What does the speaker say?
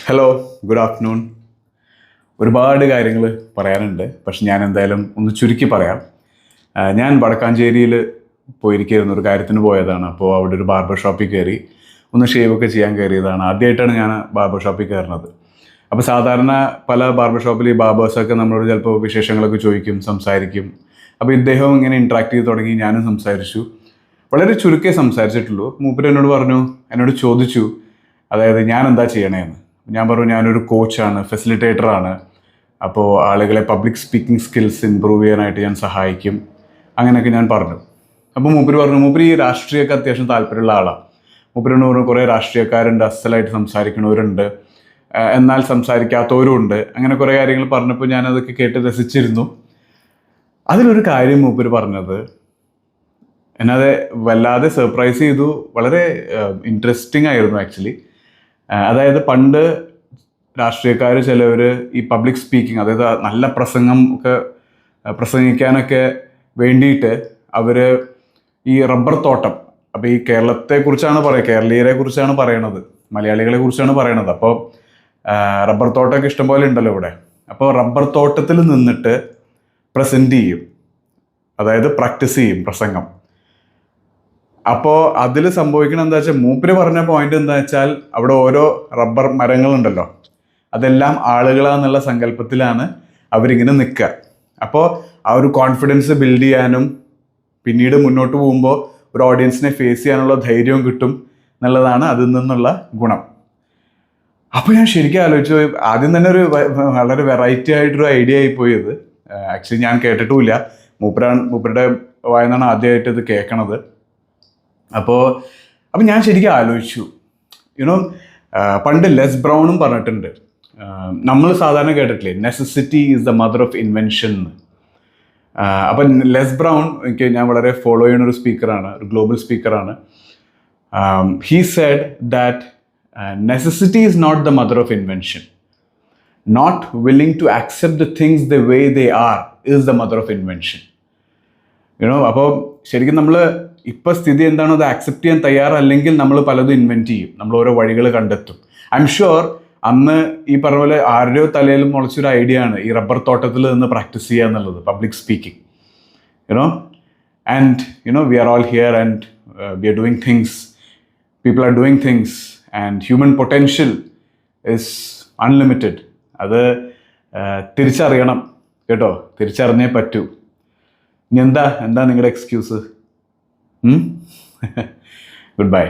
Hello, good afternoon. ഒരുപാട് കാര്യങ്ങൾ പറയാനുണ്ട്, പക്ഷെ ഞാൻ എന്തായാലും ഒന്ന് ചുരുക്കി പറയാം. ഞാൻ വടക്കാഞ്ചേരിയിൽ പോയിരിക്കുകയായിരുന്നു, ഒരു കാര്യത്തിന് പോയതാണ്. അപ്പോൾ അവിടെ ഒരു ബാർബർ ഷോപ്പിൽ കയറി ഒന്ന് ഷേവൊക്കെ ചെയ്യാൻ കയറിയതാണ്. ആദ്യമായിട്ടാണ് ഞാൻ ബാർബർ ഷോപ്പിൽ കയറുന്നത്. അപ്പോൾ സാധാരണ പല ബാർബർ ഷോപ്പിൽ ഈ ബാർബേഴ്സൊക്കെ നമ്മളോട് ചിലപ്പോൾ വിശേഷങ്ങളൊക്കെ ചോദിക്കും, സംസാരിക്കും. അപ്പോൾ ഇദ്ദേഹം ഇങ്ങനെ ഇൻട്രാക്ട് ചെയ്ത് തുടങ്ങി, ഞാനും സംസാരിച്ചു. വളരെ ചുരുക്കേ സംസാരിച്ചിട്ടുള്ളൂ. മൂപ്പര് എന്നോട് ചോദിച്ചു, അതായത് ഞാൻ എന്താ ചെയ്യണേന്ന്. ഞാൻ പറഞ്ഞു, ഞാനൊരു കോച്ചാണ്, ഫെസിലിറ്റേറ്ററാണ്. അപ്പോൾ ആളുകളെ പബ്ലിക് സ്പീക്കിംഗ് സ്കിൽസ് ഇമ്പ്രൂവ് ചെയ്യാനായിട്ട് ഞാൻ സഹായിക്കും, അങ്ങനെയൊക്കെ ഞാൻ പറഞ്ഞു. അപ്പോൾ മൂപ്പര് ഈ രാഷ്ട്രീയമൊക്കെ അത്യാവശ്യം താല്പര്യമുള്ള ആളാണ്. മൂപ്പരോട് പറഞ്ഞു, കുറേ രാഷ്ട്രീയക്കാരുണ്ട്, അസലായിട്ട് സംസാരിക്കണവരുണ്ട്, എന്നാൽ സംസാരിക്കാത്തവരും ഉണ്ട്. അങ്ങനെ കുറേ കാര്യങ്ങൾ പറഞ്ഞപ്പോൾ ഞാനതൊക്കെ കേട്ട് രസിച്ചിരുന്നു. അതിലൊരു കാര്യം മൂപ്പര് പറഞ്ഞത് എന്നെ വല്ലാതെ സർപ്രൈസ് ചെയ്തു. വളരെ ഇൻട്രസ്റ്റിംഗ് ആയിരുന്നു ആക്ച്വലി. അതായത് പണ്ട് രാഷ്ട്രീയക്കാർ ചിലവർ ഈ പബ്ലിക് സ്പീക്കിംഗ്, അതായത് നല്ല പ്രസംഗം ഒക്കെ പ്രസംഗിക്കാനൊക്കെ വേണ്ടിയിട്ട് അവർ ഈ റബ്ബർ തോട്ടം, അപ്പോൾ ഈ കേരളീയരെ കുറിച്ചാണ് പറയണത്, മലയാളികളെ കുറിച്ചാണ് പറയണത്. അപ്പോൾ റബ്ബർ തോട്ടമൊക്കെ ഇഷ്ടംപോലെ ഉണ്ടല്ലോ ഇവിടെ. അപ്പോൾ റബ്ബർ തോട്ടത്തിൽ നിന്നിട്ട് പ്രസൻറ്റ് ചെയ്യും, അതായത് പ്രാക്ടീസ് ചെയ്യും പ്രസംഗം. അപ്പോൾ അതിൽ സംഭവിക്കണം എന്താ വെച്ചാൽ, മൂപ്പര് പറഞ്ഞ പോയിന്റ് എന്താ വെച്ചാൽ, അവിടെ ഓരോ റബ്ബർ മരങ്ങളുണ്ടല്ലോ, അതെല്ലാം ആളുകളാന്നുള്ള സങ്കല്പത്തിലാണ് അവരിങ്ങനെ നിൽക്കുക. അപ്പോൾ ആ ഒരു കോൺഫിഡൻസ് ബിൽഡ് ചെയ്യാനും പിന്നീട് മുന്നോട്ട് പോകുമ്പോൾ ഒരു ഓഡിയൻസിനെ ഫേസ് ചെയ്യാനുള്ള ധൈര്യവും കിട്ടും എന്നുള്ളതാണ് അതിൽ നിന്നുള്ള ഗുണം. അപ്പോൾ ഞാൻ ശരിക്കും ആലോചിച്ചു, ആദ്യം തന്നെ ഒരു വളരെ വെറൈറ്റി ആയിട്ടൊരു ഐഡിയ ആയിപ്പോയത്. ആക്ച്വലി ഞാൻ കേട്ടിട്ടുമില്ല, മൂപ്പരുടെ വായനാണ് ആദ്യമായിട്ട് ഇത് കേൾക്കണത്. അപ്പോൾ ഞാൻ ശരിക്കും ആലോചിച്ചു, പണ്ട് ലെസ് ബ്രൗണും പറഞ്ഞിട്ടുണ്ട്, നമ്മൾ സാധാരണ കേട്ടിട്ടില്ലേ, necessity is the mother of invention എന്ന്. അപ്പം ലെസ് ബ്രൗൺ ഞാൻ വളരെ ഫോളോ ചെയ്യുന്ന ഒരു സ്പീക്കറാണ്, ഒരു ഗ്ലോബൽ സ്പീക്കറാണ്. He said that necessity is not the mother of invention, not willing to accept the things the way they are is the mother of invention. അപ്പോൾ ശരിക്കും നമ്മൾ ഇപ്പോൾ സ്ഥിതി എന്താണോ അത് ആക്സെപ്റ്റ് ചെയ്യാൻ തയ്യാറല്ലെങ്കിൽ നമ്മൾ പലതും ഇൻവെൻറ്റ് ചെയ്യും, നമ്മൾ ഓരോ വഴികൾ കണ്ടെത്തും. ഐ എം ഷുവർ അന്ന് ഈ പറഞ്ഞ പോലെ ആരുടെയോ തലയിൽ മുളച്ചൊരു ഐഡിയ ആണ് ഈ റബ്ബർ തോട്ടത്തിൽ നിന്ന് പ്രാക്ടീസ് ചെയ്യുക എന്നുള്ളത്, public speaking. And we are all here and we are doing things, people are doing things and human potential is unlimited. അത് തിരിച്ചറിയണം കേട്ടോ, തിരിച്ചറിഞ്ഞേ പറ്റൂ. ഇനി എന്താ നിങ്ങളുടെ എക്സ്ക്യൂസ്? Goodbye.